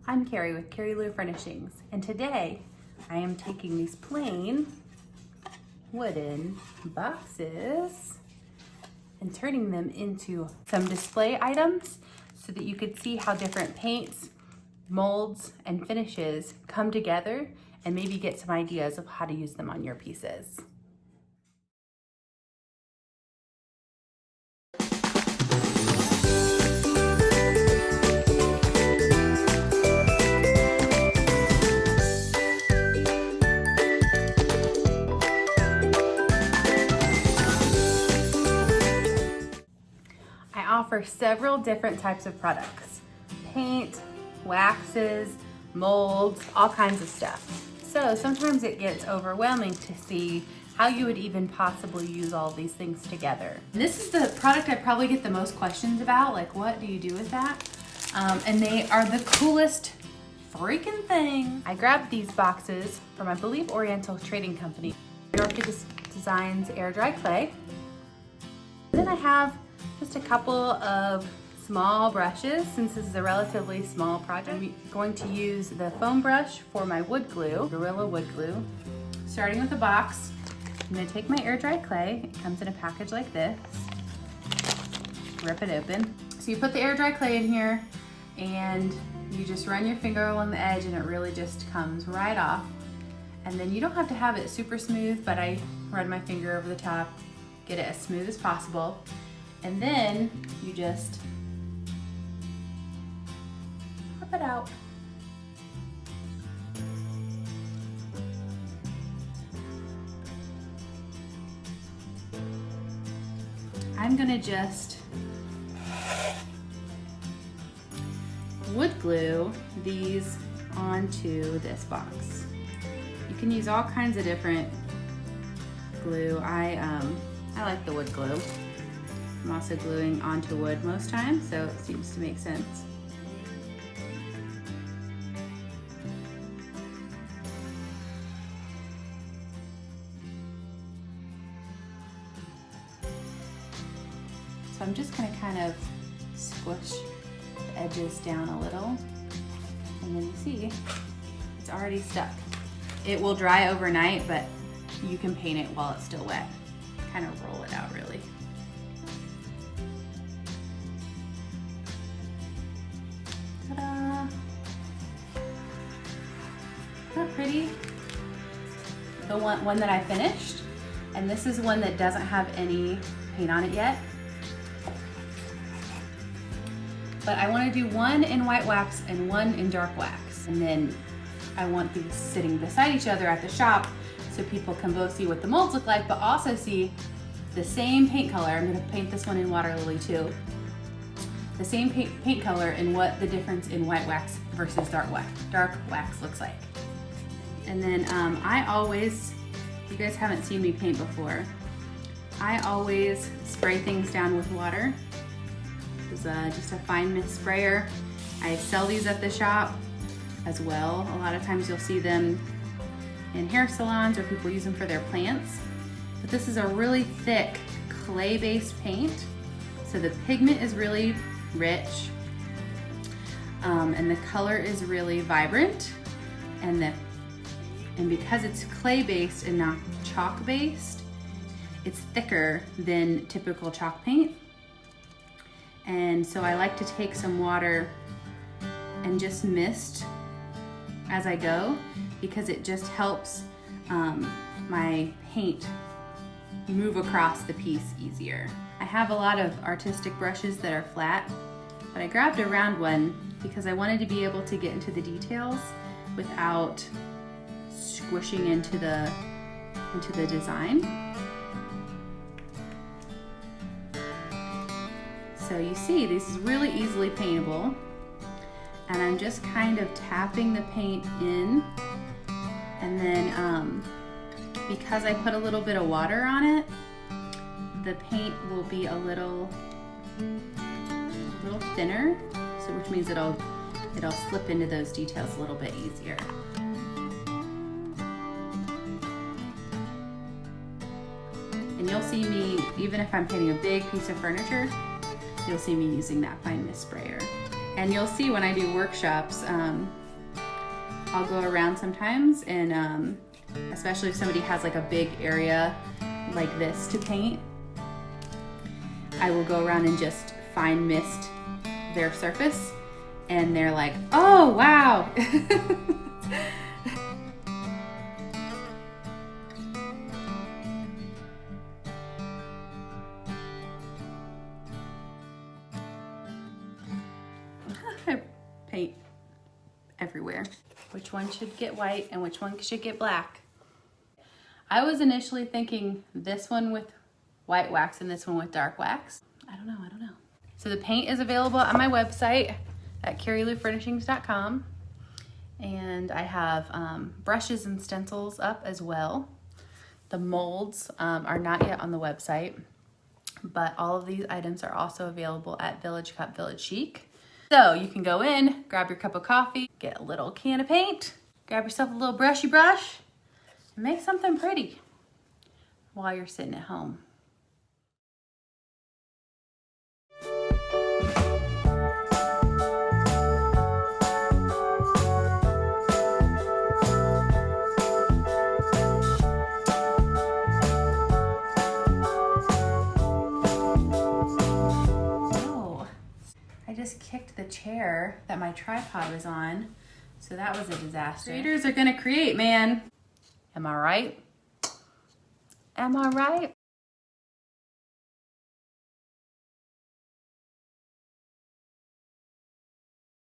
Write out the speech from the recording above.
I'm Carrie with Carrie Lou Furnishings, and today I am taking these plain wooden boxes and turning them into some display items so that you could see how different paints, molds, and finishes come together and maybe get some ideas of how to use them on your pieces. I offer several different types of products: paint, waxes, molds, all kinds of stuff. So sometimes it gets overwhelming to see how you would even possibly use all these things together. This is the product I probably get the most questions about, like what do you do with that? And they are the coolest freaking thing. I grabbed these boxes from, I believe, Oriental Trading Company. Orchid Designs air dry clay. Then I have just a couple of small brushes. Since this is a relatively small project, I'm going to use the foam brush for my wood glue, Gorilla wood glue. Starting with a box, I'm gonna take my air dry clay. It comes in a package like this. Rip it open. So you put the air dry clay in here and you just run your finger along the edge and it really just comes right off. And then you don't have to have it super smooth, but I run my finger over the top, get it as smooth as possible. And then you just pop it out. I'm gonna just wood glue these onto this box. You can use all kinds of different glue. I like the wood glue. I'm also gluing onto wood most times, so it seems to make sense. So I'm just gonna kind of squish the edges down a little, and then you see it's already stuck. It will dry overnight, but you can paint it while it's still wet. Kind of roll it out really. Ta-da! Isn't that pretty? The one that I finished, and this is one that doesn't have any paint on it yet. But I want to do one in white wax and one in dark wax. And then I want these sitting beside each other at the shop so people can both see what the molds look like, but also see the same paint color. I'm going to paint this one in water lily too. The same paint color and what the difference in white wax versus dark wax looks like. And then I always, if you guys haven't seen me paint before, I always spray things down with water. This is just a fine mist sprayer. I sell these at the shop as well. A lot of times you'll see them in hair salons or people use them for their plants. But this is a really thick clay-based paint. So the pigment is really rich and the color is really vibrant, and because it's clay-based and not chalk-based, it's thicker than typical chalk paint. And so I like to take some water and just mist as I go, because it just helps my paint move across the piece easier. I have a lot of artistic brushes that are flat, but I grabbed a round one because I wanted to be able to get into the details without squishing into the design. So you see, this is really easily paintable, and I'm just kind of tapping the paint in, and then because I put a little bit of water on it, the paint will be a little thinner, so which means it'll slip into those details a little bit easier. And you'll see me, even if I'm painting a big piece of furniture, you'll see me using that fine mist sprayer. And you'll see when I do workshops, I'll go around sometimes and especially if somebody has like a big area like this to paint, I will go around and just fine mist their surface and they're like, oh wow. I paint everywhere. Which one should get white and which one should get black? I was initially thinking this one with white wax and this one with dark wax. I don't know. So the paint is available on my website at carrilouFurnishings.com. And I have brushes and stencils up as well. The molds are not yet on the website, but all of these items are also available at Village Cup Village Chic. So you can go in, grab your cup of coffee, get a little can of paint, grab yourself a little brushy brush, and make something pretty while you're sitting at home. I just kicked the chair that my tripod was on, so that was a disaster. Creators are gonna create, man. Am I right? Am I right?